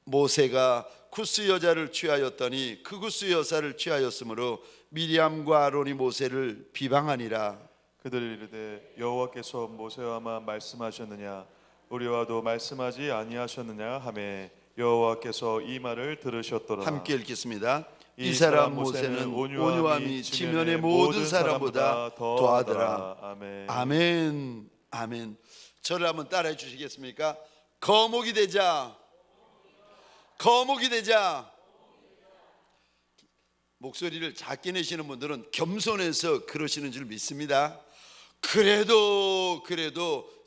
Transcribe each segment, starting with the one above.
모세가 구스 여자를 취하였더니 그 구스 여자를 취하였으므로 미리암과 아론이 모세를 비방하니라. 그들이 이르되 여호와께서 모세와만 말씀하셨느냐 우리와도 말씀하지 아니하셨느냐 하매 여호와께서 이 말을 들으셨더라. 함께 읽겠습니다. 이 사람 모세는 온유함이 지면의 모든 사람보다 더하더라. 아멘. 아멘. 아멘. 저를 한번 따라해 주시겠습니까? 거목이 되자. 거목이 되자. 목소리를 작게 내시는 분들은 겸손해서 그러시는 줄 믿습니다. 그래도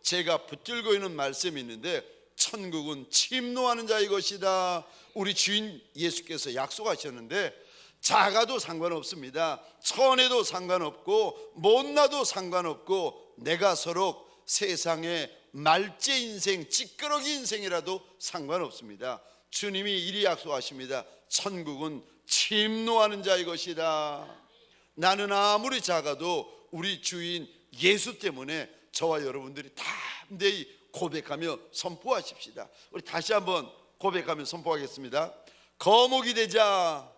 제가 붙들고 있는 말씀이 있는데, 천국은 침노하는 자의 것이다. 우리 주인 예수께서 약속하셨는데, 작아도 상관없습니다. 천해도 상관없고 못나도 상관없고, 내가 서로 세상의 말제 인생, 찌끄러기 인생이라도 상관없습니다. 주님이 이리 약속하십니다. 천국은 침노하는 자의 것이다. 나는 아무리 작아도 우리 주인 예수 때문에 저와 여러분들이 담대히 고백하며 선포하십시다. 우리 다시 한번 고백하며 선포하겠습니다. 거목이 되자.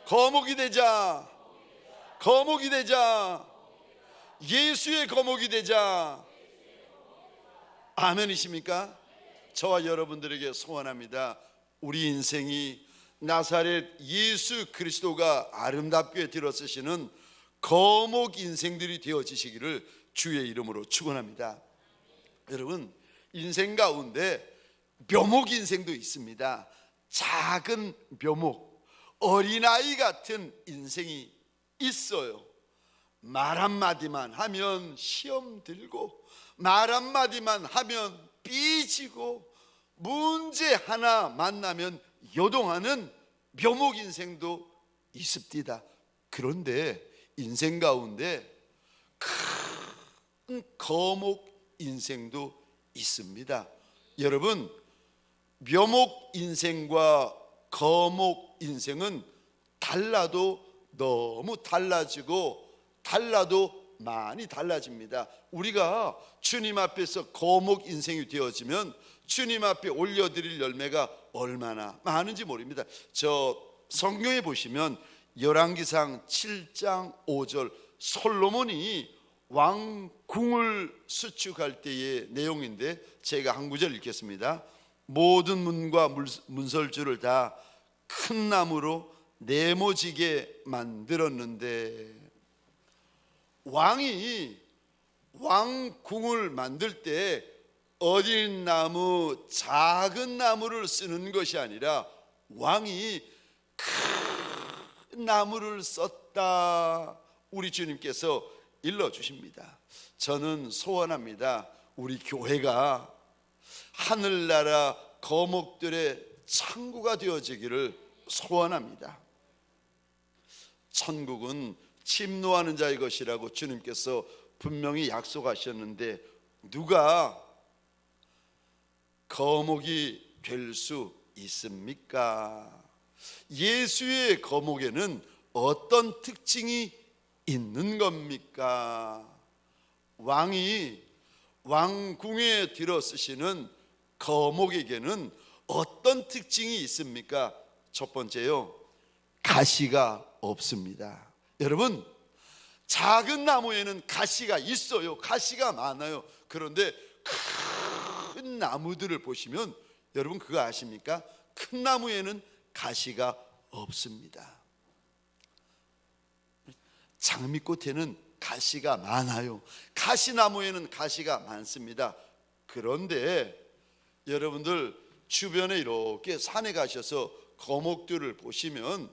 거목이 되자. 거목이 되자. 예수의 거목이 되자. 아멘이십니까? 저와 여러분들에게 소원합니다. 우리 인생이 나사렛 예수 그리스도가 아름답게 들어쓰시는 거목 인생들이 되어지시기를 주의 이름으로 축원합니다. 여러분, 인생 가운데 묘목 인생도 있습니다. 작은 묘목, 어린아이 같은 인생이 있어요. 말 한마디만 하면 시험 들고, 말 한마디만 하면 삐지고, 문제 하나 만나면 요동하는 묘목 인생도 있습니다. 그런데 인생 가운데 큰 거목 인생도 있습니다. 여러분, 묘목 인생과 거목 인생은 달라도 너무 달라지고, 달라도 많이 달라집니다. 우리가 주님 앞에서 거목 인생이 되어지면 주님 앞에 올려드릴 열매가 얼마나 많은지 모릅니다. 저 성경에 보시면 열왕기상 7장 5절, 솔로몬이 왕궁을 수축할 때의 내용인데, 제가 한 구절 읽겠습니다. 모든 문과 문설주를 다 큰 나무로 네모지게 만들었는데, 왕이 왕궁을 만들 때 어린 나무, 작은 나무를 쓰는 것이 아니라 왕이 큰 나무를 썼다. 우리 주님께서 일러주십니다. 저는 소원합니다. 우리 교회가 하늘나라 거목들의 창구가 되어지기를 소원합니다. 천국은 침노하는 자의 것이라고 주님께서 분명히 약속하셨는데, 누가 거목이 될 수 있습니까? 예수의 거목에는 어떤 특징이 있는 겁니까? 왕이 왕궁에 들어쓰시는 거목에게는 어떤 특징이 있습니까? 첫 번째요, 가시가 없습니다. 여러분, 작은 나무에는 가시가 있어요. 가시가 많아요. 그런데 큰 나무들을 보시면 여러분 그거 아십니까? 큰 나무에는 가시가 없습니다. 장미꽃에는 가시가 많아요. 가시나무에는 가시가 많습니다. 그런데 여러분들 주변에 이렇게 산에 가셔서 거목들을 보시면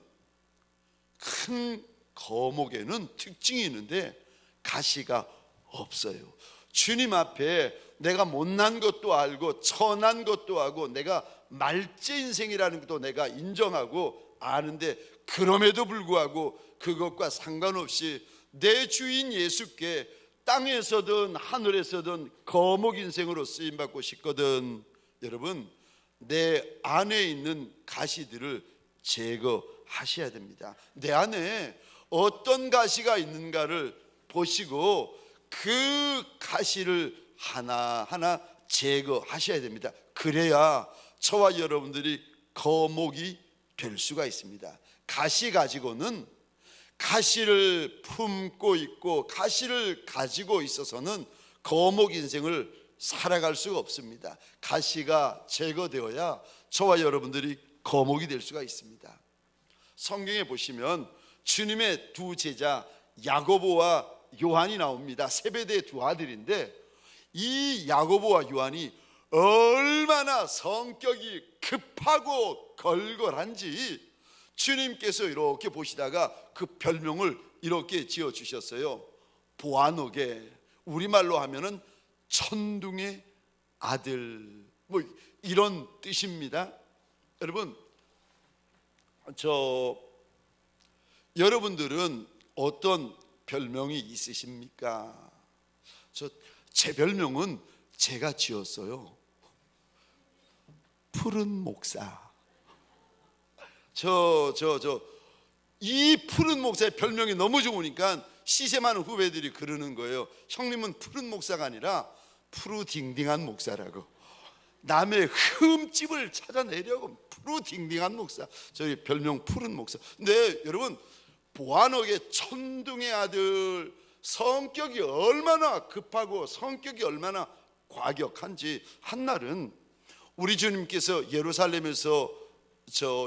큰 거목에는 특징이 있는데 가시가 없어요. 주님 앞에 내가 못난 것도 알고 천한 것도 알고 내가 말제 인생이라는 것도 내가 인정하고 아는데, 그럼에도 불구하고 그것과 상관없이 내 주인 예수께 땅에서든 하늘에서든 거목 인생으로 쓰임받고 싶거든. 여러분, 내 안에 있는 가시들을 제거하셔야 됩니다. 내 안에 어떤 가시가 있는가를 보시고 그 가시를 하나하나 제거하셔야 됩니다. 그래야 저와 여러분들이 거목이 될 수가 있습니다. 가시 가지고는, 가시를 품고 있고 가시를 가지고 있어서는 거목 인생을 살아갈 수가 없습니다. 가시가 제거되어야 저와 여러분들이 거목이 될 수가 있습니다. 성경에 보시면 주님의 두 제자 야고보와 요한이 나옵니다. 세베대의 두 아들인데, 이 야고보와 요한이 얼마나 성격이 급하고 걸걸한지 주님께서 이렇게 보시다가 그 별명을 이렇게 지어주셨어요. 보아노게, 우리말로 하면은 천둥의 아들, 뭐 이런 뜻입니다. 여러분, 여러분들은 어떤 별명이 있으십니까? 제 별명은 제가 지었어요. 푸른 목사. 이 푸른 목사의 별명이 너무 좋으니까 시세 많은 후배들이 그러는 거예요. 형님은 푸른 목사가 아니라 푸르딩딩한 목사라고. 남의 흠집을 찾아내려고 푸르딩딩한 목사. 저희 별명 푸른 목사. 근데 여러분, 보아노게 천둥의 아들, 성격이 얼마나 급하고 성격이 얼마나 과격한지, 한날은 우리 주님께서 예루살렘에서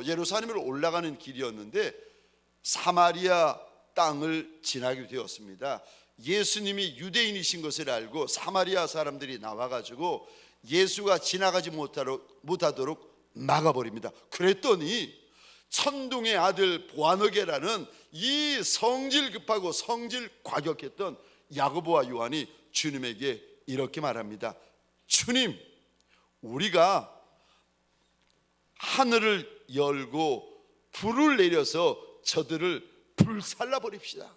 예루살렘으로 올라가는 길이었는데 사마리아 땅을 지나게 되었습니다. 예수님이 유대인이신 것을 알고 사마리아 사람들이 나와가지고 예수가 지나가지 못하도록 막아버립니다. 그랬더니 천둥의 아들 보아너게라는 이 성질 급하고 성질 과격했던 야고보와 요한이 주님에게 이렇게 말합니다. 주님, 우리가 하늘을 열고 불을 내려서 저들을 불살라 버립시다.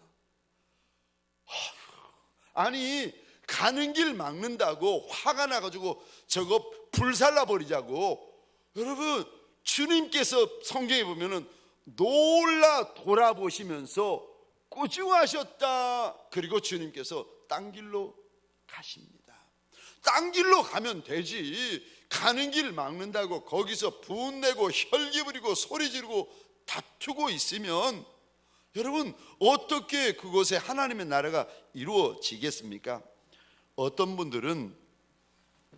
아니, 가는 길 막는다고 화가 나가지고 저거 불살라 버리자고. 여러분, 주님께서 성경에 보면은 놀라 돌아보시면서 꾸중하셨다. 그리고 주님께서 딴 길로 가십니다. 딴 길로 가면 되지, 가는 길 막는다고 거기서 분내고 혈기 부리고 소리 지르고 다투고 있으면 여러분, 어떻게 그곳에 하나님의 나라가 이루어지겠습니까? 어떤 분들은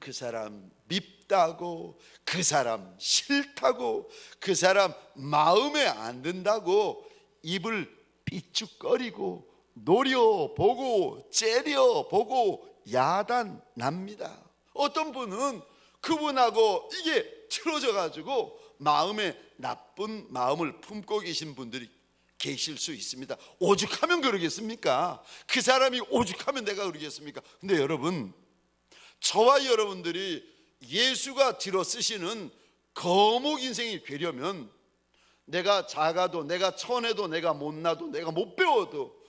그 사람 밉다고, 그 사람 싫다고, 그 사람 마음에 안 든다고 입을 삐죽거리고 노려보고 째려보고 야단납니다. 어떤 분은 그분하고 이게 틀어져 가지고 마음에 나쁜 마음을 품고 계신 분들이 계실 수 있습니다. 오죽하면 그러겠습니까? 그 사람이 오죽하면 내가 그러겠습니까? 근데 여러분, 저와 여러분들이 예수가 들어 쓰시는 거목 인생이 되려면, 내가 작아도, 내가 천해도, 내가 못나도, 내가 못 배워도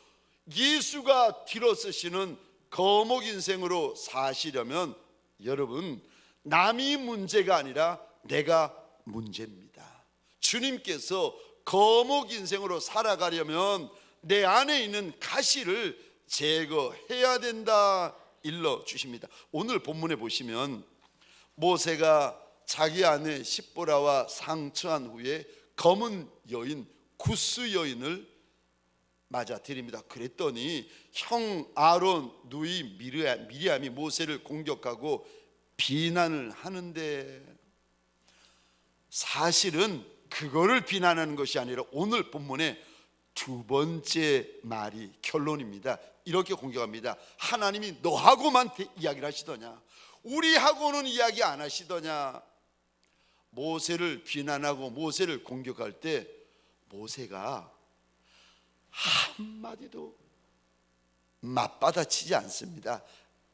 예수가 들어 쓰시는 거목 인생으로 사시려면 여러분, 남이 문제가 아니라 내가 문제입니다. 주님께서 거목 인생으로 살아가려면 내 안에 있는 가시를 제거해야 된다 일러 주십니다. 오늘 본문에 보시면 모세가 자기 아내 십보라와 상처한 후에 검은 여인 구스 여인을 맞아들입니다. 그랬더니 형 아론 누이 미리암이 모세를 공격하고 비난을 하는데, 사실은 그거를 비난하는 것이 아니라 오늘 본문의 두 번째 말이 결론입니다. 이렇게 공격합니다. 하나님이 너하고만 이야기를 하시더냐, 우리하고는 이야기 안 하시더냐. 모세를 비난하고 모세를 공격할 때 모세가 한마디도 맞받아치지 않습니다.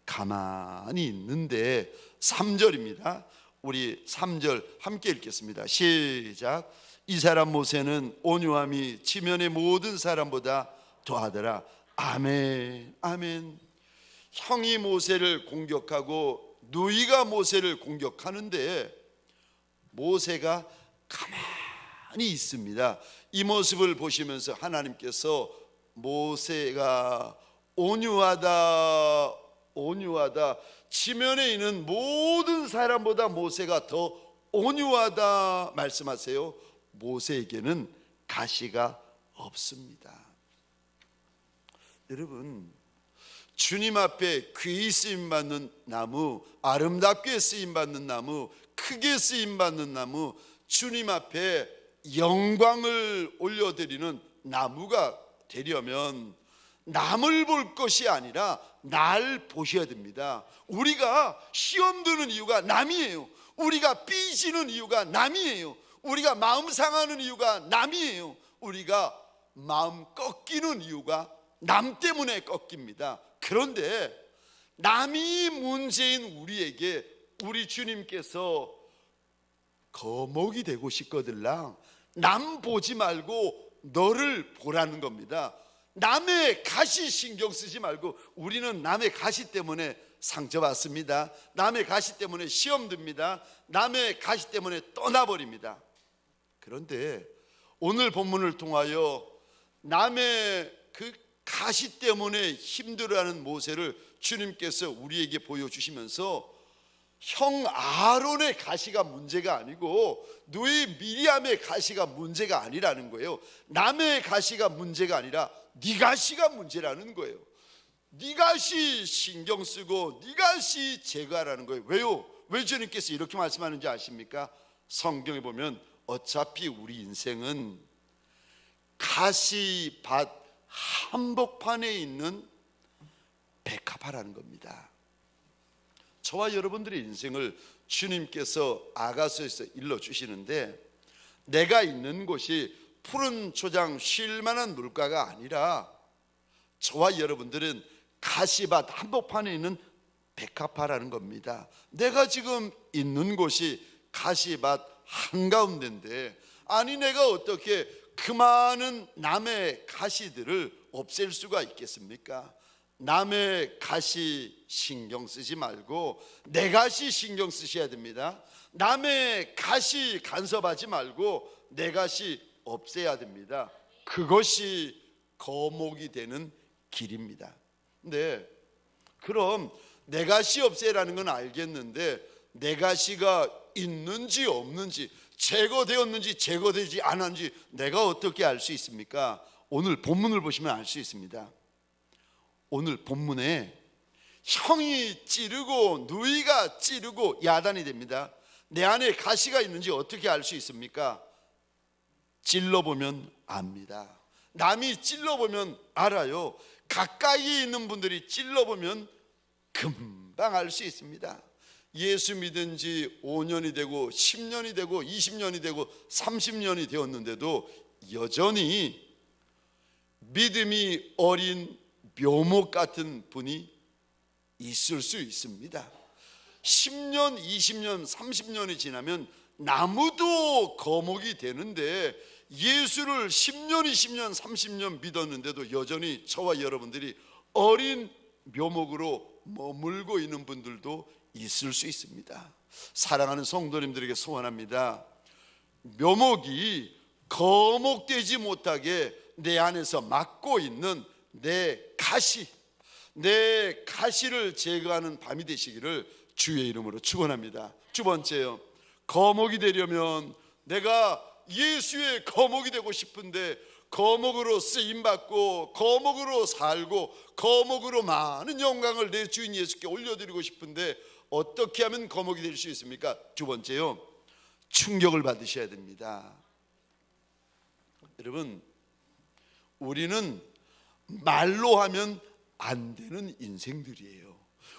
가만히 있는데 3절입니다. 우리 3절 함께 읽겠습니다. 시작. 이 사람 모세는 온유함이 지면의 모든 사람보다 더하더라. 아멘, 아멘. 형이 모세를 공격하고 누이가 모세를 공격하는데 모세가 가만히 있습니다. 이 모습을 보시면서 하나님께서 모세가 온유하다, 지면에 있는 모든 사람보다 모세가 더 온유하다 말씀하세요. 모세에게는 가시가 없습니다. 여러분, 주님 앞에 귀히 쓰임받는 나무, 아름답게 쓰임받는 나무, 크게 쓰임받는 나무, 주님 앞에 영광을 올려드리는 나무가 되려면 남을 볼 것이 아니라 날 보셔야 됩니다. 우리가 시험 드는 이유가 남이에요. 우리가 삐지는 이유가 남이에요. 우리가 마음 상하는 이유가 남이에요. 우리가 마음 꺾이는 이유가 남 때문에 꺾입니다. 그런데 남이 문제인 우리에게 우리 주님께서 거목이 되고 싶거들랑 남 보지 말고 너를 보라는 겁니다. 남의 가시 신경 쓰지 말고, 우리는 남의 가시 때문에 상처받습니다. 남의 가시 때문에 시험 듭니다. 남의 가시 때문에 떠나버립니다. 그런데 오늘 본문을 통하여 남의 그 가시 때문에 힘들어하는 모세를 주님께서 우리에게 보여주시면서 형 아론의 가시가 문제가 아니고 너희 미리암의 가시가 문제가 아니라는 거예요. 남의 가시가 문제가 아니라 네 가시가 문제라는 거예요. 네 가시 신경 쓰고 네 가시 제거하라는 거예요. 왜요? 왜 주님께서 이렇게 말씀하는지 아십니까? 성경에 보면 어차피 우리 인생은 가시밭 한복판에 있는 백합화라는 겁니다. 저와 여러분들의 인생을 주님께서 아가서에서 일러주시는데, 내가 있는 곳이 푸른 초장 쉴 만한 물가가 아니라 저와 여러분들은 가시밭 한복판에 있는 백합화라는 겁니다. 내가 지금 있는 곳이 가시밭 한가운데인데, 아니 내가 어떻게 그 많은 남의 가시들을 없앨 수가 있겠습니까? 남의 가시 신경 쓰지 말고 내 가시 신경 쓰셔야 됩니다. 남의 가시 간섭하지 말고 내 가시 없애야 됩니다. 그것이 거목이 되는 길입니다. 근데 그럼 내 가시 없애라는 건 알겠는데 내 가시가 있는지 없는지, 제거되었는지 제거되지 않았는지 내가 어떻게 알 수 있습니까? 오늘 본문을 보시면 알 수 있습니다. 오늘 본문에 형이 찌르고 누이가 찌르고 야단이 됩니다. 내 안에 가시가 있는지 어떻게 알 수 있습니까? 찔러보면 압니다. 남이 찔러보면 알아요. 가까이 있는 분들이 찔러보면 금방 알 수 있습니다. 예수 믿은 지 5년이 되고 10년이 되고 20년이 되고 30년이 되었는데도 여전히 믿음이 어린 묘목 같은 분이 있을 수 있습니다. 10년, 20년, 30년이 지나면 나무도 거목이 되는데, 예수를 10년, 20년, 30년 믿었는데도 여전히 저와 여러분들이 어린 묘목으로 머물고 있는 분들도 있을 수 있습니다. 사랑하는 성도님들에게 소원합니다. 묘목이 거목되지 못하게 내 안에서 막고 있는 내 가시를 제거하는 밤이 되시기를 주의 이름으로 축원합니다. 두 번째요, 거목이 되려면 내가 예수의 거목이 되고 싶은데, 거목으로 쓰임받고 거목으로 살고 거목으로 많은 영광을 내 주인 예수께 올려드리고 싶은데 어떻게 하면 거목이 될 수 있습니까? 두 번째요, 충격을 받으셔야 됩니다. 여러분, 우리는 말로 하면 안 되는 인생들이에요.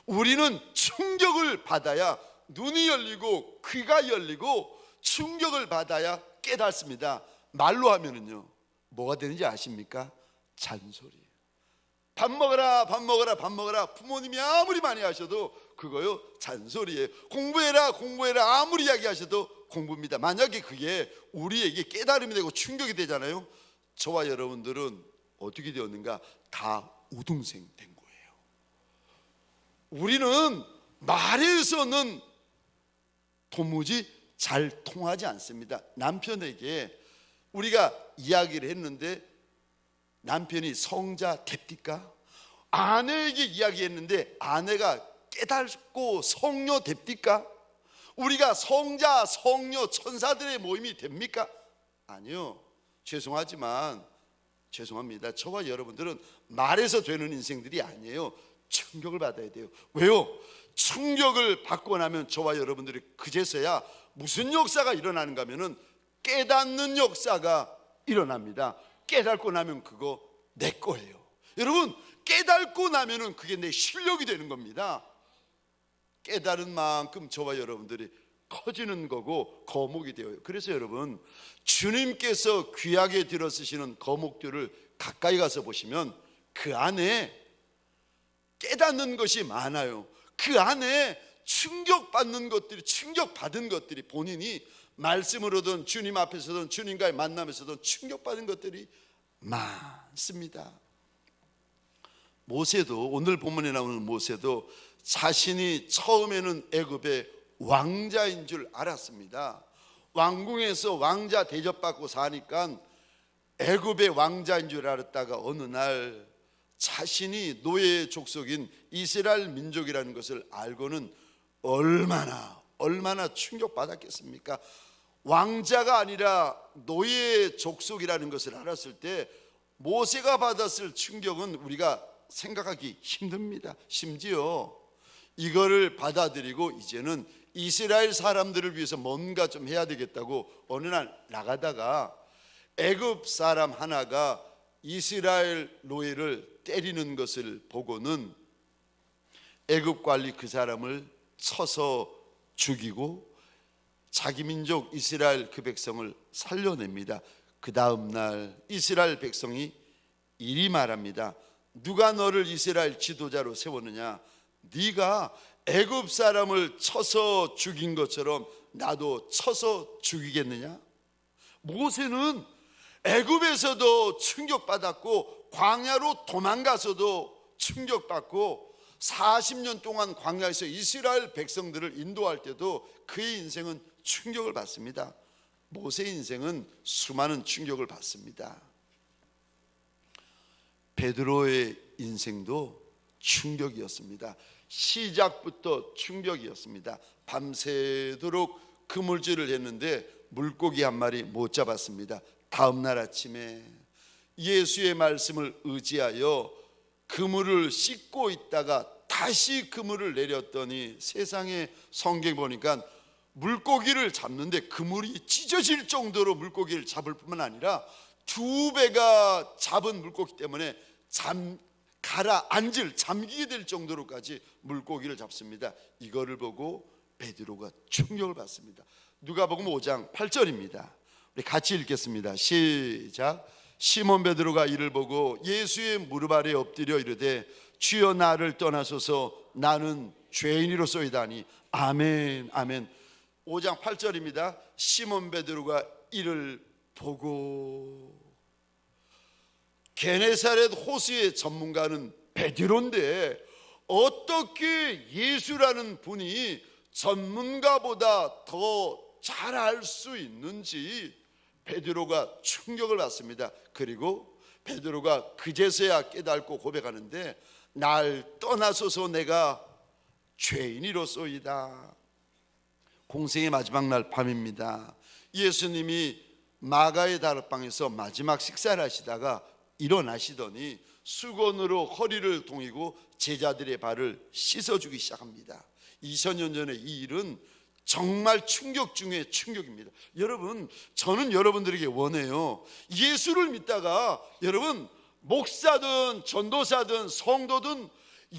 우리는 충격을 받아야 눈이 열리고 귀가 열리고 충격을 받아야 깨닫습니다. 말로 하면은요, 뭐가 되는지 아십니까? 잔소리. 밥 먹어라, 밥 먹어라, 밥 먹어라. 부모님이 아무리 많이 하셔도 그거요, 잔소리예요. 공부해라, 공부해라. 아무리 이야기하셔도 공부입니다. 만약에 그게 우리에게 깨달음이 되고 충격이 되잖아요. 저와 여러분들은 어떻게 되었는가? 다 우등생 된 거예요. 우리는 말에서는 도무지 잘 통하지 않습니다. 남편에게 우리가 이야기를 했는데 남편이 성자 됩니까? 아내에게 이야기했는데 아내가 깨닫고 성녀 됩니까? 우리가 성자, 성녀, 천사들의 모임이 됩니까? 아니요. 죄송합니다. 저와 여러분들은 말해서 되는 인생들이 아니에요. 충격을 받아야 돼요. 왜요? 충격을 받고 나면 저와 여러분들이 그제서야 무슨 역사가 일어나는가 하면은 깨닫는 역사가 일어납니다. 깨닫고 나면 그거 내 거예요. 여러분, 깨닫고 나면은 그게 내 실력이 되는 겁니다. 깨달은 만큼 저와 여러분들이 커지는 거고 거목이 되어요. 그래서 여러분, 주님께서 귀하게 들어 쓰시는 거목들을 가까이 가서 보시면 그 안에 깨닫는 것이 많아요. 그 안에 충격받는 것들이, 충격받은 것들이, 본인이 말씀으로든 주님 앞에서든 주님과의 만남에서든 충격받은 것들이 많습니다. 모세도, 오늘 본문에 나오는 모세도 자신이 처음에는 애굽의 왕자인 줄 알았습니다. 왕궁에서 왕자 대접받고 사니까 애굽의 왕자인 줄 알았다가 어느 날 자신이 노예 족속인 이스라엘 민족이라는 것을 알고는 얼마나 충격받았겠습니까? 왕자가 아니라 노예 족속이라는 것을 알았을 때 모세가 받았을 충격은 우리가 생각하기 힘듭니다. 심지어 이거를 받아들이고 이제는 이스라엘 사람들을 위해서 뭔가 좀 해야 되겠다고 어느 날 나가다가 애굽 사람 하나가 이스라엘 노예를 때리는 것을 보고는 애굽 관리 그 사람을 쳐서 죽이고 자기 민족 이스라엘 그 백성을 살려냅니다. 그 다음 날 이스라엘 백성이 이리 말합니다. 누가 너를 이스라엘 지도자로 세웠느냐? 네가 애굽 사람을 쳐서 죽인 것처럼 나도 쳐서 죽이겠느냐? 모세는 애굽에서도 충격받았고 광야로 도망가서도 충격받고 40년 동안 광야에서 이스라엘 백성들을 인도할 때도 그의 인생은 충격을 받습니다. 모세의 인생은 수많은 충격을 받습니다. 베드로의 인생도 충격이었습니다. 시작부터 충격이었습니다. 밤새도록 그물질을 했는데 물고기 한 마리 못 잡았습니다. 다음 날 아침에 예수의 말씀을 의지하여 그물을 씻고 있다가 다시 그물을 내렸더니 세상에 성경 보니까 물고기를 잡는데 그물이 찢어질 정도로 물고기를 잡을 뿐만 아니라 2배가 잡은 물고기 때문에 가라앉을, 잠기게 될 정도로까지 물고기를 잡습니다. 이거를 보고 베드로가 충격을 받습니다. 누가복음 5장 8절입니다. 우리 같이 읽겠습니다. 시작. 시몬 베드로가 이를 보고 예수의 무릎 아래 엎드려 이르되 주여 나를 떠나소서 나는 죄인이로소이다니. 아멘 아멘. 5장 8절입니다. 시몬 베드로가 이를 보고, 게네사렛 호수의 전문가는 베드로인데 어떻게 예수라는 분이 전문가보다 더 잘 알 수 있는지 베드로가 충격을 받습니다. 그리고 베드로가 그제서야 깨닫고 고백하는데 날 떠나소서 내가 죄인이로소이다. 공생의 마지막 날 밤입니다. 예수님이 마가의 다락방에서 마지막 식사를 하시다가 일어나시더니 수건으로 허리를 동이고 제자들의 발을 씻어주기 시작합니다. 2000년 전에 이 일은 정말 충격 중에 충격입니다. 여러분, 저는 여러분들에게 원해요. 예수를 믿다가 여러분 목사든 전도사든 성도든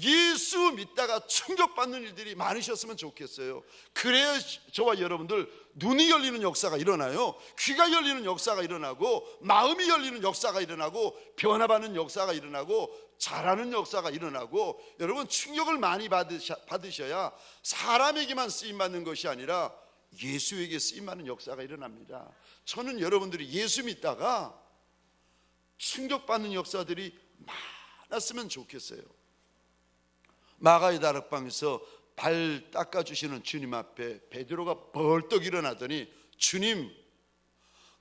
예수 믿다가 충격받는 일들이 많으셨으면 좋겠어요. 그래야 저와 여러분들 눈이 열리는 역사가 일어나요. 귀가 열리는 역사가 일어나고 마음이 열리는 역사가 일어나고 변화받는 역사가 일어나고 잘하는 역사가 일어나고, 여러분 충격을 많이 받으셔야 사람에게만 쓰임받는 것이 아니라 예수에게 쓰임받는 역사가 일어납니다. 저는 여러분들이 예수 믿다가 충격받는 역사들이 많았으면 좋겠어요. 마가의 다락방에서 발 닦아주시는 주님 앞에 베드로가 벌떡 일어나더니 주님,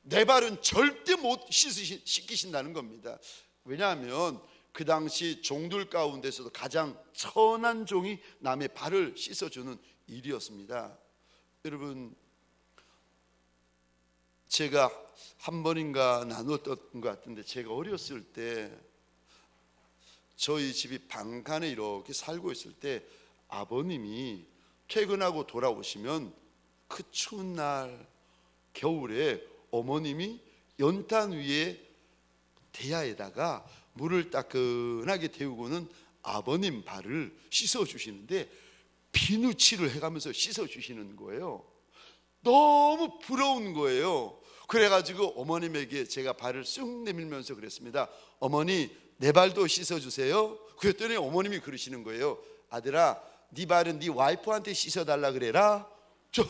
내 발은 절대 못 씻기신다는 겁니다. 왜냐하면 그 당시 종들 가운데서도 가장 천한 종이 남의 발을 씻어주는 일이었습니다. 여러분, 제가 한 번인가 나눴던 것 같은데, 제가 어렸을 때 저희 집이 방간에 이렇게 살고 있을 때 아버님이 퇴근하고 돌아오시면 그 추운 날 겨울에 어머님이 연탄 위에 대야에다가 물을 따끈하게 데우고는 아버님 발을 씻어 주시는데 비누칠을 해가면서 씻어 주시는 거예요. 너무 부러운 거예요. 그래가지고 어머님에게 제가 발을 쑥 내밀면서 그랬습니다. 어머니, 내 발도 씻어 주세요. 그랬더니 어머님이 그러시는 거예요. 아들아, 네 발은 네 와이프한테 씻어달라 그래라. 저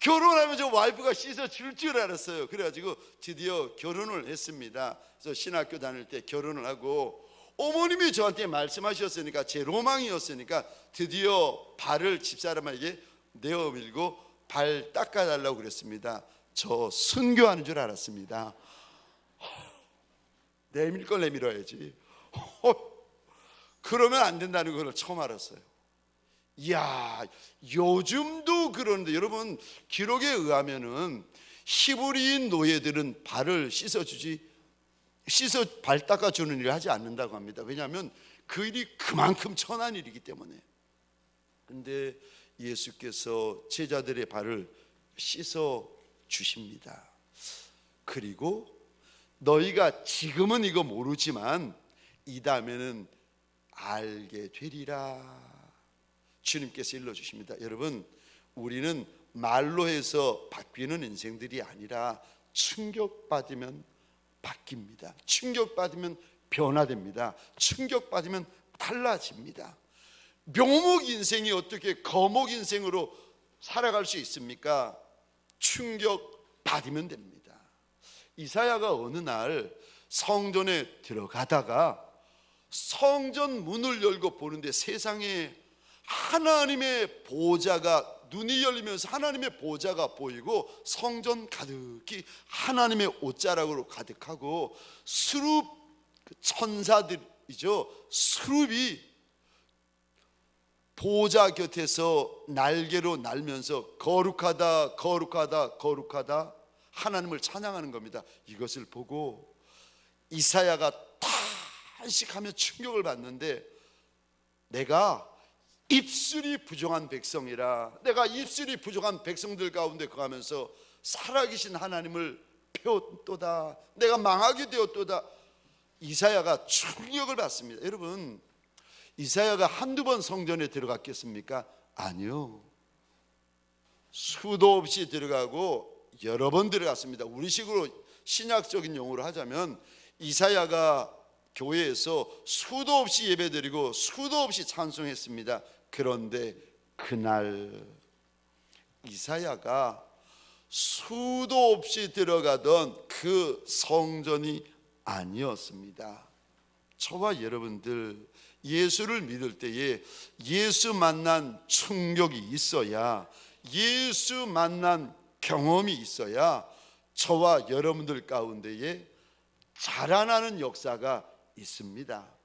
결혼하면 저 와이프가 씻어 줄 줄 알았어요. 그래가지고 드디어 결혼을 했습니다. 그래서 신학교 다닐 때 결혼을 하고 어머님이 저한테 말씀하셨으니까, 제 로망이었으니까 드디어 발을 집사람에게 내어밀고 발 닦아달라고 그랬습니다. 저 순교하는 줄 알았습니다. 내밀 걸 내밀어야지. 그러면 안 된다는 걸 처음 알았어요. 이야, 요즘도 그러는데, 여러분, 기록에 의하면은 히브리인 노예들은 발을 씻어 발 닦아주는 일을 하지 않는다고 합니다. 왜냐하면 그 일이 그만큼 천한 일이기 때문에. 근데 예수께서 제자들의 발을 씻어 주십니다. 그리고 너희가 지금은 이거 모르지만 이 다음에는 알게 되리라. 주님께서 일러주십니다. 여러분, 우리는 말로 해서 바뀌는 인생들이 아니라 충격받으면 바뀝니다. 충격받으면 변화됩니다. 충격받으면 달라집니다. 묘목 인생이 어떻게 거목 인생으로 살아갈 수 있습니까? 충격받으면 됩니다. 이사야가 어느 날 성전에 들어가다가 성전 문을 열고 보는데 세상에 하나님의 보좌가, 눈이 열리면서 하나님의 보좌가 보이고 성전 가득히 하나님의 옷자락으로 가득하고 수룹, 천사들이죠, 수룹이 보좌 곁에서 날개로 날면서 거룩하다 거룩하다 거룩하다 하나님을 찬양하는 겁니다. 이것을 보고 이사야가 탄식하며 충격을 받는데, 내가 입술이 부정한 백성이라, 내가 입술이 부정한 백성들 가운데 거하면서 살아계신 하나님을 배웠도다, 내가 망하게 되었도다. 이사야가 충격을 받습니다. 여러분, 이사야가 한두 번 성전에 들어갔겠습니까? 아니요, 수도 없이 들어가고 여러 번 들어갔습니다. 우리식으로 신약적인 용어로 하자면 이사야가 교회에서 수도 없이 예배드리고 수도 없이 찬송했습니다. 그런데 그날 이사야가 수도 없이 들어가던 그 성전이 아니었습니다. 저와 여러분들, 예수를 믿을 때에 예수 만난 충격이 있어야, 예수 만난 경험이 있어야 저와 여러분들 가운데에 자라나는 역사가 있습니다.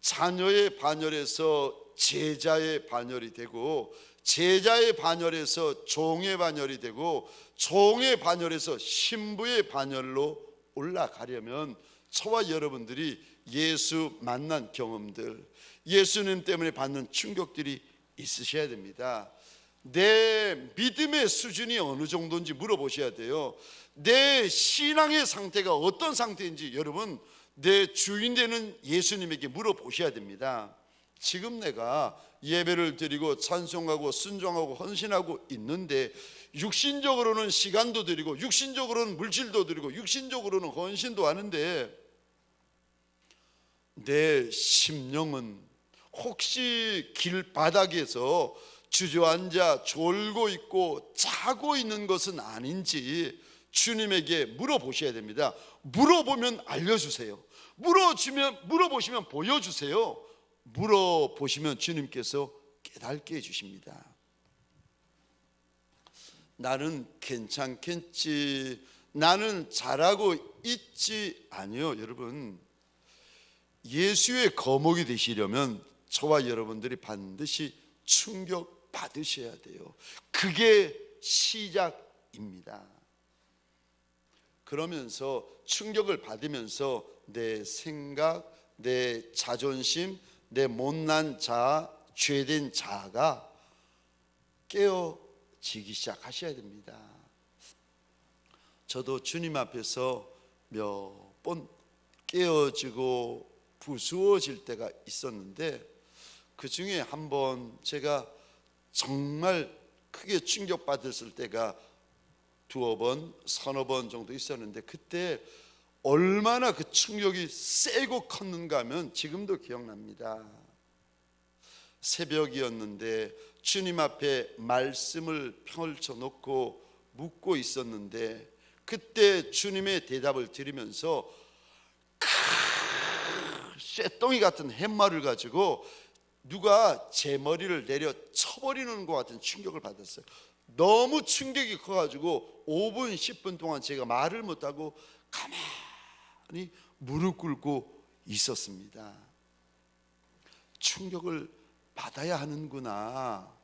자녀의 반열에서 제자의 반열이 되고, 제자의 반열에서 종의 반열이 되고, 종의 반열에서 신부의 반열로 올라가려면 저와 여러분들이 예수 만난 경험들, 예수님 때문에 받는 충격들이 있으셔야 됩니다. 내 믿음의 수준이 어느 정도인지 물어보셔야 돼요. 내 신앙의 상태가 어떤 상태인지 여러분, 내 주인 되는 예수님에게 물어보셔야 됩니다. 지금 내가 예배를 드리고 찬송하고 순종하고 헌신하고 있는데, 육신적으로는 시간도 드리고 육신적으로는 물질도 드리고 육신적으로는 헌신도 하는데, 내 심령은 혹시 길바닥에서 주저앉아 졸고 있고 자고 있는 것은 아닌지 주님에게 물어보셔야 됩니다. 물어보면 알려주세요. 물어보시면 보여주세요. 물어보시면 주님께서 깨닫게 해주십니다. 나는 괜찮겠지, 나는 잘하고 있지, 아니요. 여러분, 예수의 거목이 되시려면 저와 여러분들이 반드시 충격받으셔야 받으셔야 돼요. 그게 시작입니다. 그러면서 충격을 받으면서 내 생각, 내 자존심, 내 못난 자아, 죄된 자아가 깨어지기 시작하셔야 됩니다. 저도 주님 앞에서 몇 번 깨어지고 부수어질 때가 있었는데, 그 중에 한 번 제가 정말 크게 충격받았을 때가 두어 번, 서너 번 정도 있었는데, 그때 얼마나 그 충격이 세고 컸는가 하면 지금도 기억납니다. 새벽이었는데 주님 앞에 말씀을 펼쳐놓고 묻고 있었는데, 그때 주님의 대답을 들으면서 쇠덩이 같은 팻말을 가지고 누가 제 머리를 내려 쳐버리는 것 같은 충격을 받았어요. 너무 충격이 커가지고 5분 10분 동안 제가 말을 못하고 가만히 무릎 꿇고 있었습니다. 충격을 받아야 하는구나.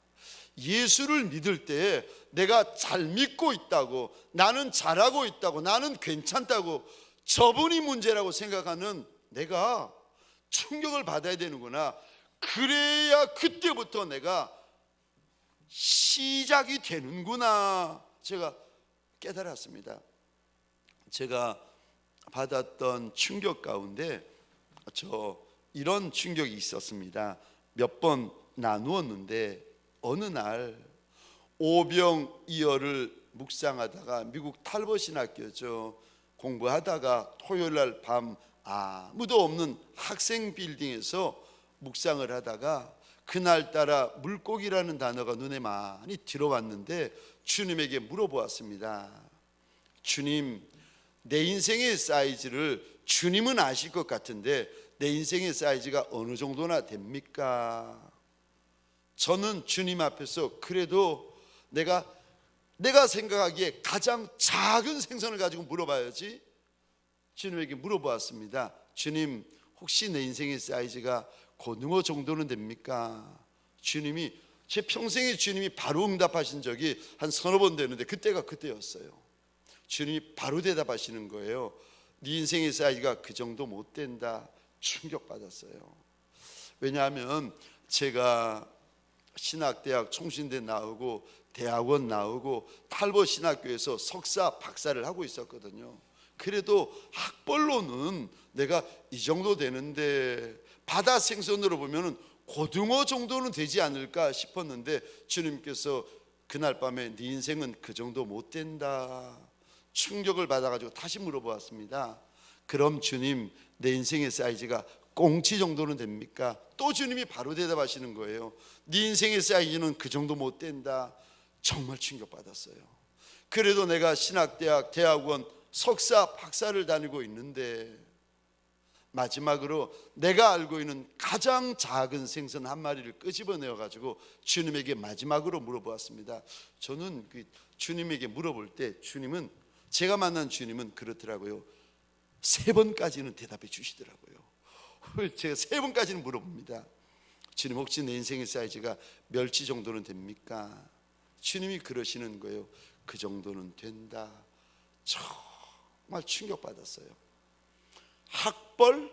예수를 믿을 때 내가 잘 믿고 있다고, 나는 잘하고 있다고, 나는 괜찮다고, 저분이 문제라고 생각하는 내가 충격을 받아야 되는구나. 그래야 그때부터 내가 시작이 되는구나, 제가 깨달았습니다. 제가 받았던 충격 가운데 이런 충격이 있었습니다. 몇 번 나누었는데, 어느 날 오병이어를 묵상하다가, 미국 탈버신학교죠, 공부하다가 토요일 날 밤 아무도 없는 학생 빌딩에서 묵상을 하다가 그날따라 물고기라는 단어가 눈에 많이 들어왔는데, 주님에게 물어보았습니다. 주님, 내 인생의 사이즈를 주님은 아실 것 같은데 내 인생의 사이즈가 어느 정도나 됩니까? 저는 주님 앞에서 그래도 내가 생각하기에 가장 작은 생선을 가지고 물어봐야지, 주님에게 물어보았습니다. 주님, 혹시 내 인생의 사이즈가 고등어 정도는 됩니까? 주님이, 제 평생에 주님이 바로 응답하신 적이 한 서너 번 되는데 그때가 그때였어요. 주님이 바로 대답하시는 거예요. 네 인생의 사이즈가 그 정도 못 된다. 충격받았어요. 왜냐하면 제가 신학대학 총신대 나오고 대학원 나오고 탈버 신학교에서 석사 박사를 하고 있었거든요. 그래도 학벌로는 내가 이 정도 되는데 바다 생선으로 보면 고등어 정도는 되지 않을까 싶었는데, 주님께서 그날 밤에 네 인생은 그 정도 못 된다. 충격을 받아가지고 다시 물어보았습니다. 그럼 주님, 내 인생의 사이즈가 꽁치 정도는 됩니까? 또 주님이 바로 대답하시는 거예요. 네 인생의 사이즈는 그 정도 못 된다. 정말 충격받았어요. 그래도 내가 신학대학, 대학원, 석사, 박사를 다니고 있는데, 마지막으로 내가 알고 있는 가장 작은 생선 한 마리를 끄집어내어 가지고 주님에게 마지막으로 물어보았습니다. 저는 주님에게 물어볼 때 주님은, 제가 만난 주님은 그렇더라고요. 3번까지는 대답해 주시더라고요. 제가 3번까지는 물어봅니다. 주님, 혹시 내 인생의 사이즈가 멸치 정도는 됩니까? 주님이 그러시는 거예요. 그 정도는 된다. 정말 충격받았어요. 학벌,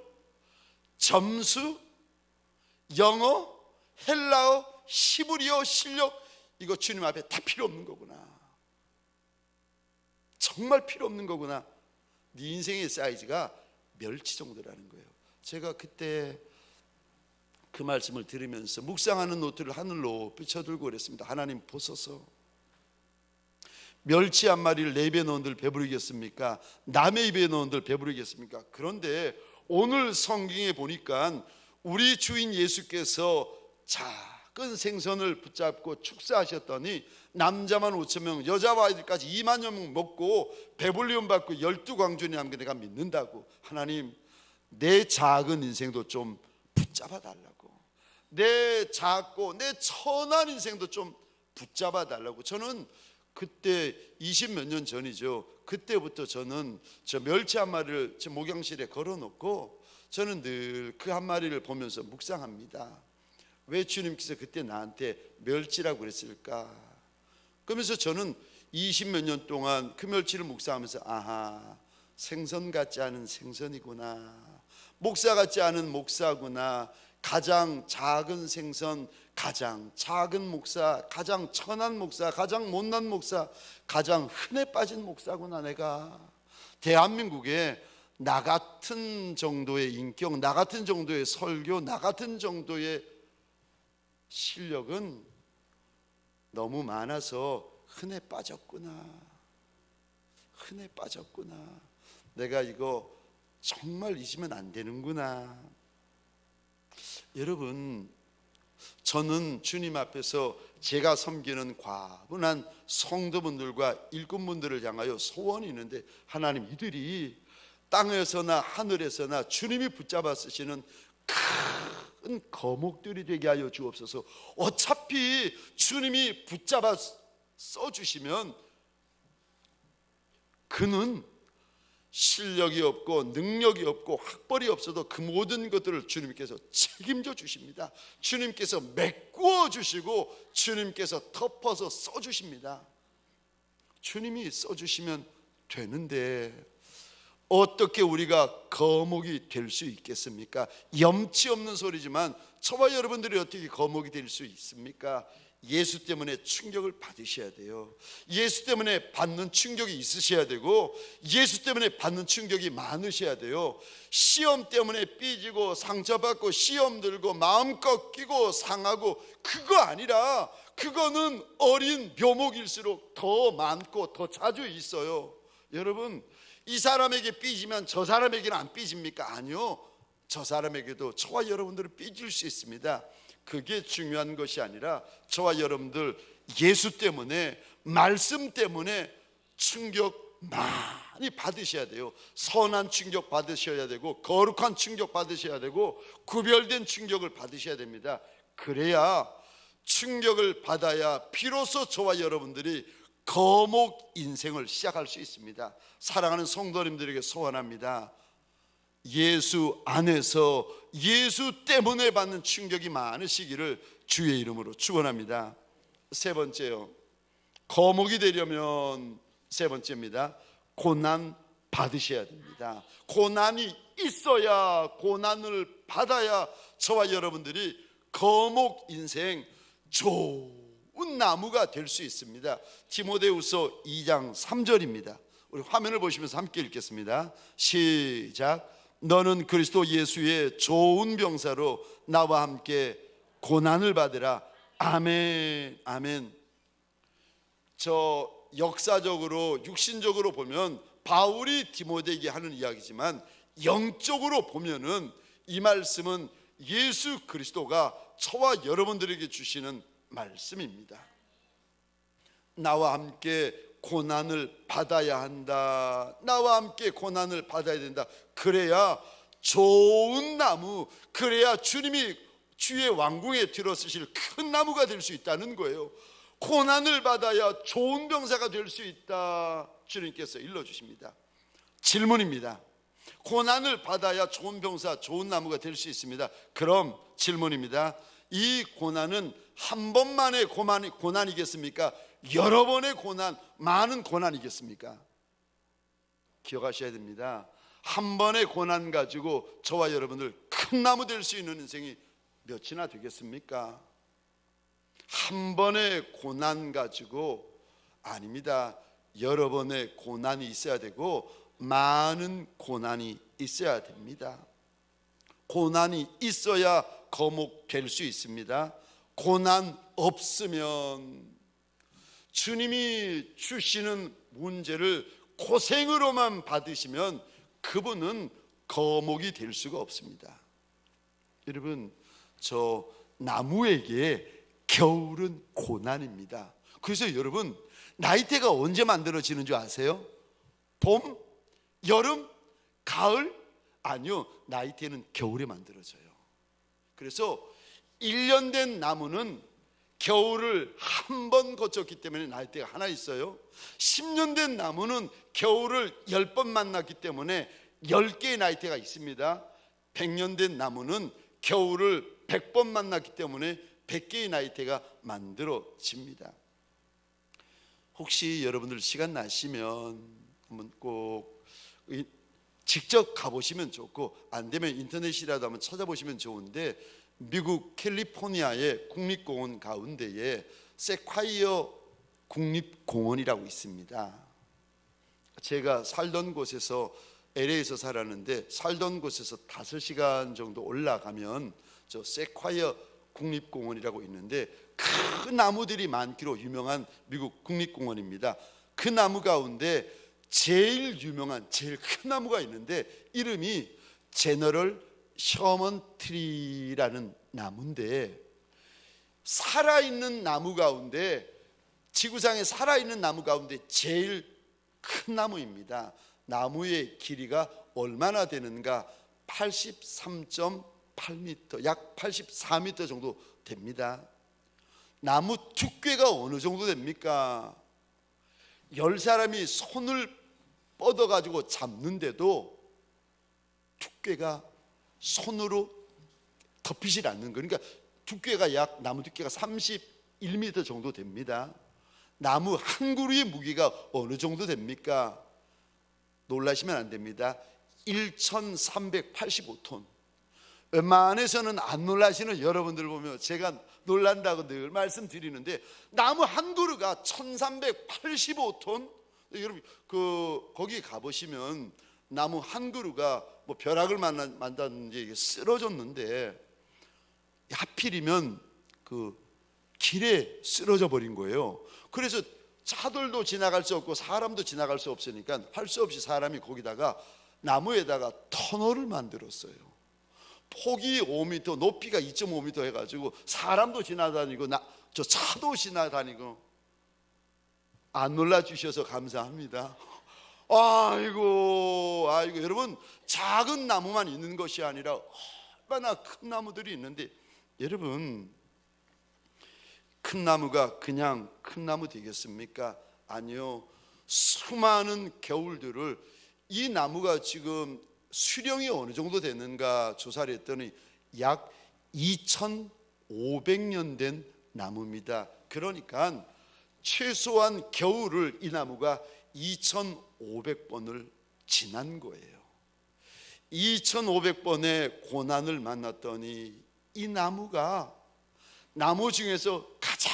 점수, 영어, 헬라어, 히브리어 실력, 이거 주님 앞에 다 필요 없는 거구나. 정말 필요 없는 거구나. 네 인생의 사이즈가 멸치 정도라는 거예요. 제가 그때 그 말씀을 들으면서 묵상하는 노트를 하늘로 삐쳐들고 그랬습니다. 하나님 보소서, 멸치 한 마리를 내 입에 넣은들 배부르겠습니까? 남의 입에 넣은들 배부르겠습니까? 그런데 오늘 성경에 보니까 우리 주인 예수께서 작은 생선을 붙잡고 축사하셨더니 남자만 5,000명, 여자와 아이들까지 2만여 명 먹고 배불리움 받고 12광주니 함께 내가 믿는다고. 하나님, 내 작은 인생도 좀 붙잡아 달라고, 내 작고 내 천한 인생도 좀 붙잡아 달라고. 저는 그때 20몇 년 전이죠. 그때부터 저는 저 멸치 한 마리를 제 목욕실에 걸어놓고 저는 늘 그 한 마리를 보면서 묵상합니다. 왜 주님께서 그때 나한테 멸치라고 그랬을까? 그러면서 저는 20몇 년 동안 그 멸치를 묵상하면서 아하, 생선 같지 않은 생선이구나, 목사 같지 않은 목사구나, 가장 작은 생선, 가장 작은 목사, 가장 천한 목사, 가장 못난 목사, 가장 흔해 빠진 목사구나. 내가 대한민국에 나 같은 정도의 인격, 나 같은 정도의 설교, 나 같은 정도의 실력은 너무 많아서 흔해 빠졌구나. 흔해 빠졌구나. 내가 이거 정말 잊으면 안 되는구나. 여러분, 저는 주님 앞에서 제가 섬기는 과분한 성도분들과 일꾼분들을 향하여 소원이 있는데, 하나님, 이들이 땅에서나 하늘에서나 주님이 붙잡아 쓰시는 큰 거목들이 되게 하여 주옵소서. 어차피 주님이 붙잡아 써주시면 그는 실력이 없고 능력이 없고 학벌이 없어도 그 모든 것들을 주님께서 책임져 주십니다. 주님께서 메꾸어 주시고 주님께서 덮어서 써주십니다. 주님이 써주시면 되는데 어떻게 우리가 거목이 될 수 있겠습니까? 염치 없는 소리지만 저와 여러분들이 어떻게 거목이 될 수 있습니까? 예수 때문에 충격을 받으셔야 돼요. 예수 때문에 받는 충격이 있으셔야 되고, 예수 때문에 받는 충격이 많으셔야 돼요. 시험 때문에 삐지고 상처받고 시험 들고 마음 꺾이고 상하고, 그거 아니라 그거는 어린 묘목일수록 더 많고 더 자주 있어요. 여러분, 이 사람에게 삐지면 저 사람에게는 안 삐집니까? 아니요, 저 사람에게도 저와 여러분들은 삐질 수 있습니다. 그게 중요한 것이 아니라 저와 여러분들 예수 때문에, 말씀 때문에 충격 많이 받으셔야 돼요. 선한 충격 받으셔야 되고, 거룩한 충격 받으셔야 되고, 구별된 충격을 받으셔야 됩니다. 그래야, 충격을 받아야 비로소 저와 여러분들이 거목 인생을 시작할 수 있습니다. 사랑하는 성도님들에게 소원합니다. 예수 안에서 예수 때문에 받는 충격이 많으시기를 주의 이름으로 축원합니다. 세 번째요, 거목이 되려면 세 번째입니다. 고난 받으셔야 됩니다. 고난이 있어야, 고난을 받아야 저와 여러분들이 거목 인생 좋은 나무가 될 수 있습니다. 디모데후서 2장 3절입니다. 우리 화면을 보시면서 함께 읽겠습니다. 시작. 너는 그리스도 예수의 좋은 병사로 나와 함께 고난을 받으라. 아멘. 아멘. 저 역사적으로 육신적으로 보면 바울이 디모데에게 하는 이야기지만, 영적으로 보면은 이 말씀은 예수 그리스도가 저와 여러분들에게 주시는 말씀입니다. 나와 함께 고난을 받아야 한다. 나와 함께 고난을 받아야 된다. 그래야 좋은 나무, 그래야 주님이 주의 왕궁에 들어서실 큰 나무가 될 수 있다는 거예요. 고난을 받아야 좋은 병사가 될 수 있다. 주님께서 일러주십니다. 질문입니다. 고난을 받아야 좋은 병사, 좋은 나무가 될 수 있습니다. 그럼 질문입니다. 이 고난은 한 번만의 고난이겠습니까? 여러 번의 고난, 많은 고난이겠습니까? 기억하셔야 됩니다. 한 번의 고난 가지고 저와 여러분들 큰 나무 될 수 있는 인생이 몇이나 되겠습니까? 한 번의 고난 가지고 아닙니다. 여러 번의 고난이 있어야 되고 많은 고난이 있어야 됩니다. 고난이 있어야 거목 될 수 있습니다. 고난 없으면, 주님이 주시는 문제를 고생으로만 받으시면 그분은 거목이 될 수가 없습니다. 여러분, 저 나무에게 겨울은 고난입니다. 그래서 여러분, 나이테가 언제 만들어지는 줄 아세요? 봄? 여름? 가을? 아니요, 나이테는 겨울에 만들어져요. 그래서 1년 된 나무는 겨울을 한 번 거쳤기 때문에 나이테가 하나 있어요. 10년 된 나무는 겨울을 10번 만났기 때문에 10개의 나이테가 있습니다. 100년 된 나무는 겨울을 100번 만났기 때문에 100개의 나이테가 만들어집니다. 혹시 여러분들 시간 나시면 한번 꼭 직접 가보시면 좋고, 안 되면 인터넷이라도 한번 찾아보시면 좋은데, 미국 캘리포니아의 국립공원 가운데에 세콰이어 국립공원이라고 있습니다. 제가 살던 곳에서 LA에서 살았는데, 살던 곳에서 5시간 정도 올라가면 저 세콰이어 국립공원이라고 있는데, 큰 나무들이 많기로 유명한 미국 국립공원입니다. 그 나무 가운데 제일 유명한 제일 큰 나무가 있는데, 이름이 제너럴 셔먼 트리라는 나무인데, 살아있는 나무 가운데, 지구상에 살아있는 나무 가운데 제일 큰 나무입니다. 나무의 길이가 얼마나 되는가? 83.8m, 약 84m 정도 됩니다. 나무 두께가 어느 정도 됩니까? 10사람이 손을 뻗어가지고 잡는데도 두께가 손으로 덮이질 않는 거예요. 그러니까 두께가 나무 두께가 31m 정도 됩니다. 나무 한 그루의 무게가 어느 정도 됩니까? 놀라시면 안 됩니다. 1385톤. 웬만해서는 안 놀라시는 여러분들 보면 제가 놀란다고 늘 말씀드리는데, 나무 한 그루가 1385톤. 여러분 거기 가보시면 나무 한 그루가 뭐 벼락을 만났는지 쓰러졌는데, 하필이면 그 길에 쓰러져 버린 거예요. 그래서 차들도 지나갈 수 없고 사람도 지나갈 수 없으니까 할 수 없이 사람이 거기다가 나무에다가 터널을 만들었어요. 폭이 5m, 높이가 2.5m 해가지고 사람도 지나다니고 저 차도 지나다니고. 안 놀라주셔서 감사합니다. 아이고 여러분, 작은 나무만 있는 것이 아니라 얼마나 큰 나무들이 있는데, 여러분, 큰 나무가 그냥 큰 나무 되겠습니까? 아니요. 수많은 겨울들을 이 나무가 지금 수령이 어느 정도 되는가 조사를 했더니 약 2500년 된 나무입니다. 그러니까 최소한 겨울을 이 나무가 2500번을 지난 거예요. 2500번의 고난을 만났더니 이 나무가 나무 중에서 가장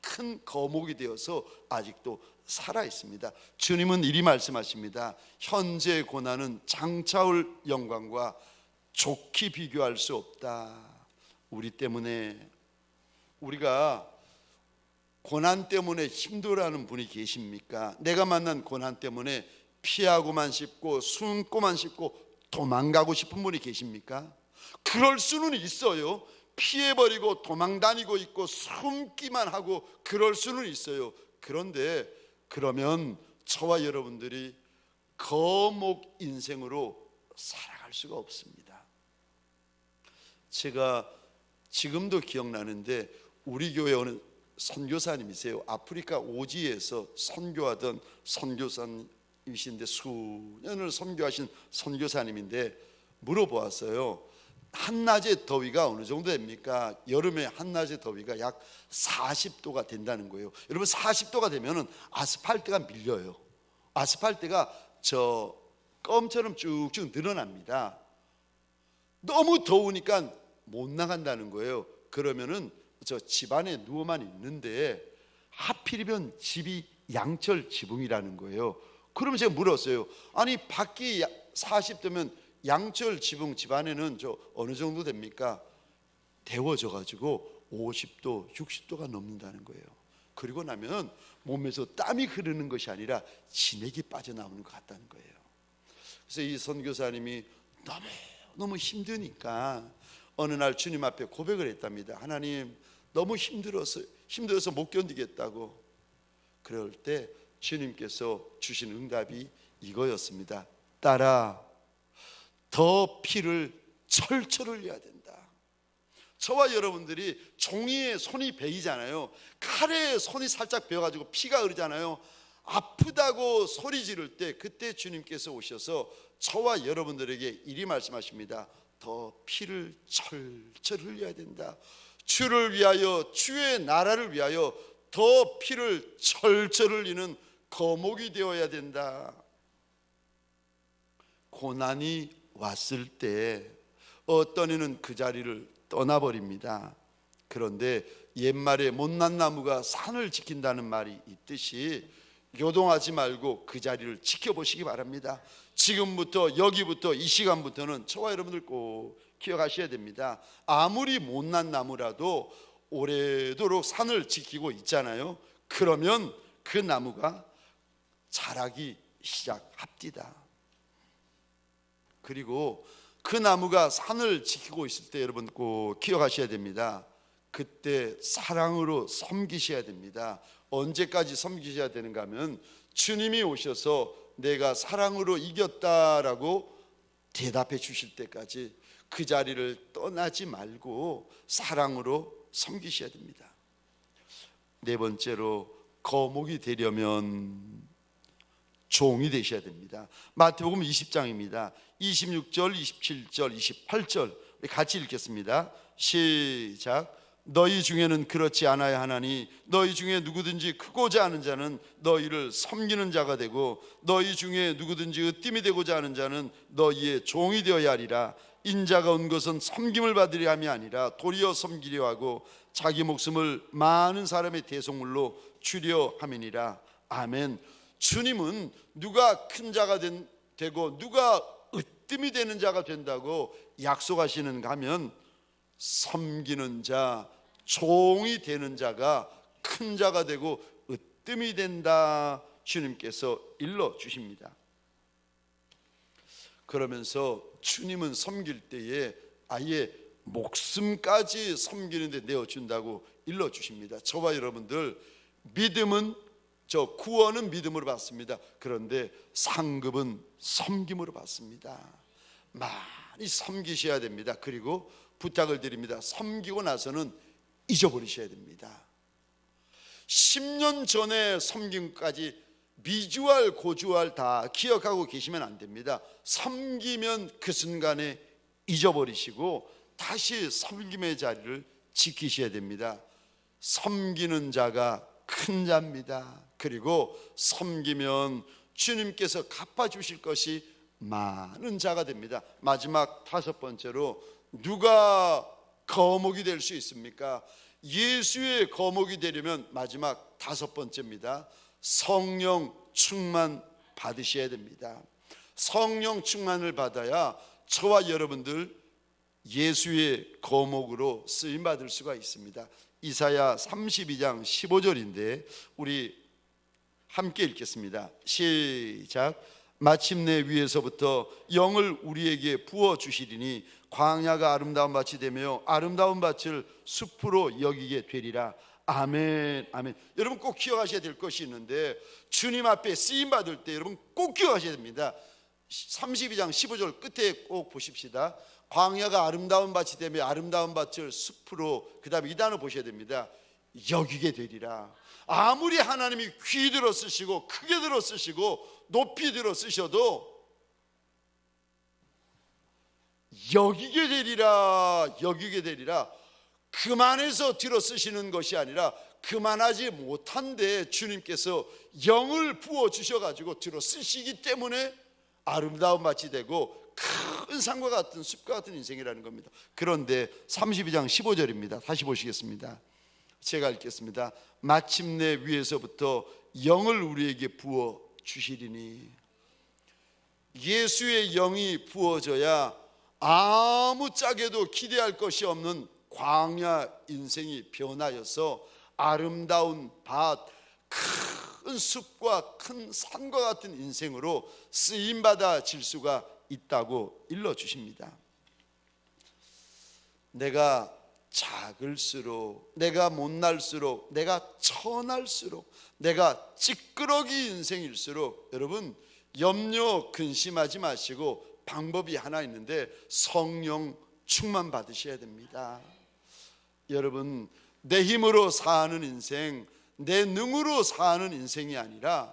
큰 거목이 되어서 아직도 살아 있습니다. 주님은 이리 말씀하십니다. 현재 고난은 장차올 영광과 좋게 비교할 수 없다. 우리 때문에, 우리가 고난 때문에 힘들어하는 분이 계십니까? 내가 만난 고난 때문에 피하고만 싶고 숨고만 싶고 도망가고 싶은 분이 계십니까? 그럴 수는 있어요. 피해버리고 도망다니고 있고 숨기만 하고 그럴 수는 있어요. 그런데 그러면 저와 여러분들이 거목 인생으로 살아갈 수가 없습니다. 제가 지금도 기억나는데, 우리 교회 어느 선교사님이세요. 아프리카 오지에서 선교하던 선교사님이신데, 수년을 선교하신 선교사님인데 물어보았어요. 한낮의 더위가 어느 정도 됩니까? 여름에 한낮의 더위가 약 40도가 된다는 거예요. 여러분, 40도가 되면은 아스팔트가 밀려요. 아스팔트가 저 껌처럼 쭉쭉 늘어납니다. 너무 더우니까 못 나간다는 거예요. 그러면은 저 집안에 누워만 있는데, 하필이면 집이 양철 지붕이라는 거예요. 그러면 제가 물었어요. 아니, 밖이 40도면 양철 지붕 집안에는 저 어느 정도 됩니까? 데워져 가지고 50도, 60도가 넘는다는 거예요. 그리고 나면 몸에서 땀이 흐르는 것이 아니라 진액이 빠져나오는 것 같다는 거예요. 그래서 이 선교사님이 너무 힘드니까 어느 날 주님 앞에 고백을 했답니다. 하나님, 너무 힘들어서 못 견디겠다고. 그럴 때 주님께서 주신 응답이 이거였습니다. 딸아, 더 피를 철철 흘려야 된다. 저와 여러분들이 종이에 손이 베이잖아요. 칼에 손이 살짝 베어가지고 피가 흐르잖아요. 아프다고 소리 지를 때, 그때 주님께서 오셔서 저와 여러분들에게 이리 말씀하십니다. 더 피를 철철 흘려야 된다. 주를 위하여, 주의 나라를 위하여 더 피를 철철 흘리는 거목이 되어야 된다. 고난이 왔을 때 어떤 이는 그 자리를 떠나버립니다. 그런데 옛말에 못난 나무가 산을 지킨다는 말이 있듯이 요동하지 말고 그 자리를 지켜보시기 바랍니다. 지금부터, 여기부터, 이 시간부터는 저와 여러분들 꼭 기억하셔야 됩니다. 아무리 못난 나무라도 오래도록 산을 지키고 있잖아요. 그러면 그 나무가 자라기 시작합니다. 그리고 그 나무가 산을 지키고 있을 때 여러분 꼭 기억하셔야 됩니다. 그때 사랑으로 섬기셔야 됩니다. 언제까지 섬기셔야 되는가 하면 주님이 오셔서 내가 사랑으로 이겼다라고 대답해 주실 때까지 그 자리를 떠나지 말고 사랑으로 섬기셔야 됩니다. 네 번째로, 거목이 되려면 종이 되셔야 됩니다. 마태복음 20장입니다. 26절, 27절, 28절 우리 같이 읽겠습니다. 시작. 너희 중에는 그렇지 않아야 하나니 너희 중에 누구든지 크고자 하는 자는 너희를 섬기는 자가 되고 너희 중에 누구든지 으뜸이 되고자 하는 자는 너희의 종이 되어야 하리라. 인자가 온 것은 섬김을 받으려 함이 아니라 도리어 섬기려 하고 자기 목숨을 많은 사람의 대속물로 주려 함이니라. 아멘. 주님은 누가 큰 자가 되고 누가 으뜸이 되는 자가 된다고 약속하시는가 하면 섬기는 자, 종이 되는 자가 큰 자가 되고 으뜸이 된다, 주님께서 일러 주십니다. 그러면서 주님은 섬길 때에 아예 목숨까지 섬기는데 내어준다고 일러 주십니다. 저와 여러분들, 믿음은, 구원은 믿음으로 받습니다. 그런데 상급은 섬김으로 받습니다. 많이 섬기셔야 됩니다. 그리고 부탁을 드립니다. 섬기고 나서는 잊어버리셔야 됩니다. 10년 전에 섬김까지 미주알 고주알 다 기억하고 계시면 안 됩니다. 섬기면 그 순간에 잊어버리시고 다시 섬김의 자리를 지키셔야 됩니다. 섬기는 자가 큰 자입니다. 그리고 섬기면 주님께서 갚아주실 것이 많은 자가 됩니다. 마지막 다섯 번째로, 누가 거목이 될 수 있습니까? 예수의 거목이 되려면 마지막 다섯 번째입니다. 성령 충만 받으셔야 됩니다. 성령 충만을 받아야 저와 여러분들 예수의 거목으로 쓰임 받을 수가 있습니다. 이사야 32장 15절인데 우리 함께 읽겠습니다. 시작. 마침내 위에서부터 영을 우리에게 부어 주시리니 광야가 아름다운 밭이 되며 아름다운 밭을 숲으로 여기게 되리라. 아멘, 아멘. 여러분 꼭 기억하셔야 될 것이 있는데, 주님 앞에 쓰임 받을 때 여러분 꼭 기억하셔야 됩니다. 32장 15절 끝에 꼭 보십시다. 광야가 아름다운 밭이 되며 아름다운 밭을 숲으로, 그 다음에 이 단어 보셔야 됩니다. 여기게 되리라. 아무리 하나님이 귀 들어 쓰시고 크게 들어 쓰시고 높이 들어 쓰셔도 여기게 되리라, 여기게 되리라. 그만해서 들어 쓰시는 것이 아니라 그만하지 못한데 주님께서 영을 부어 주셔가지고 들어 쓰시기 때문에 아름다운 밭이 되고 큰 산과 같은 숲과 같은 인생이라는 겁니다. 그런데 32장 15절입니다. 다시 보시겠습니다. 제가 읽겠습니다. 마침내 위에서부터 영을 우리에게 부어 주시리니. 예수의 영이 부어져야 아무짝에도 기대할 것이 없는 광야 인생이 변하여서 아름다운 밭, 큰 숲과 큰 산과 같은 인생으로 쓰임받아질 수가 있다고 일러주십니다. 내가 작을수록, 내가 못날수록, 내가 천할수록, 내가 찌끄러기 인생일수록 여러분 염려 근심하지 마시고 방법이 하나 있는데 성령 충만 받으셔야 됩니다. 여러분, 내 힘으로 사는 인생, 내 능으로 사는 인생이 아니라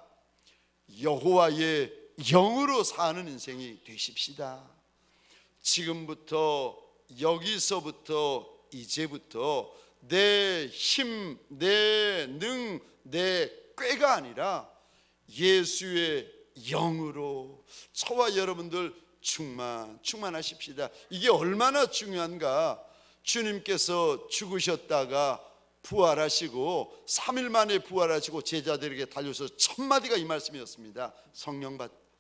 여호와의 영으로 사는 인생이 되십시다. 지금부터 여기서부터 이제부터 내 힘, 내 능, 내 꾀가 아니라 예수의 영으로 저와 여러분들 충만하십시다. 이게 얼마나 중요한가. 주님께서 죽으셨다가 부활하시고 3일 만에 부활하시고 제자들에게 달려서 첫 마디가 이 말씀이었습니다. 성령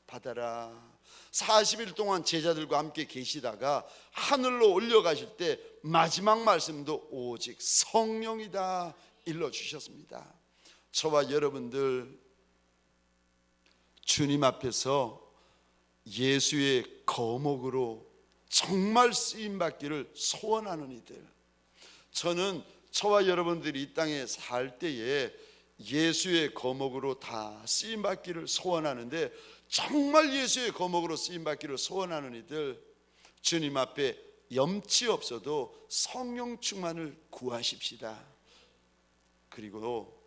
받아라. 40일 동안 제자들과 함께 계시다가 하늘로 올려가실 때 마지막 말씀도 오직 성령이다 일러주셨습니다. 저와 여러분들 주님 앞에서 예수의 거목으로 정말 쓰임받기를 소원하는 이들, 저는 저와 여러분들이 이 땅에 살 때에 예수의 거목으로 다 쓰임받기를 소원하는데, 정말 예수의 거목으로 쓰임받기를 소원하는 이들, 주님 앞에 염치 없어도 성령 충만을 구하십시다. 그리고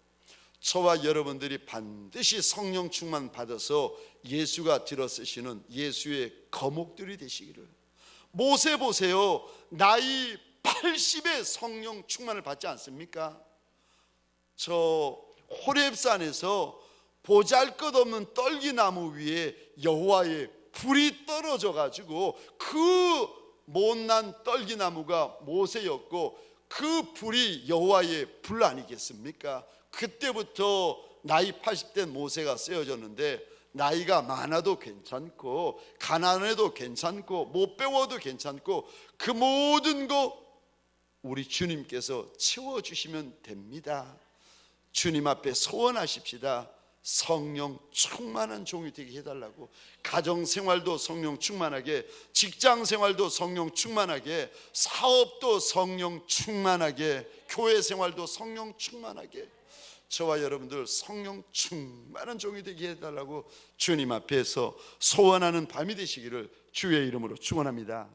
저와 여러분들이 반드시 성령 충만 받아서 예수가 들어쓰시는 예수의 거목들이 되시기를. 모세 보세요. 나이 80에 성령 충만을 받지 않습니까? 저 호렙산에서 보잘것없는 떨기나무 위에 여호와의 불이 떨어져 가지고 그 못난 떨기나무가 모세였고 그 불이 여호와의 불 아니겠습니까? 그때부터 나이 80된 모세가 쓰여졌는데, 나이가 많아도 괜찮고 가난해도 괜찮고 못 배워도 괜찮고 그 모든 거 우리 주님께서 채워주시면 됩니다. 주님 앞에 소원하십시다. 성령 충만한 종이 되게 해달라고. 가정생활도 성령 충만하게, 직장생활도 성령 충만하게, 사업도 성령 충만하게, 교회생활도 성령 충만하게, 저와 여러분들 성령 충만한 종이 되게 해달라고 주님 앞에서 소원하는 밤이 되시기를 주의 이름으로 축원합니다.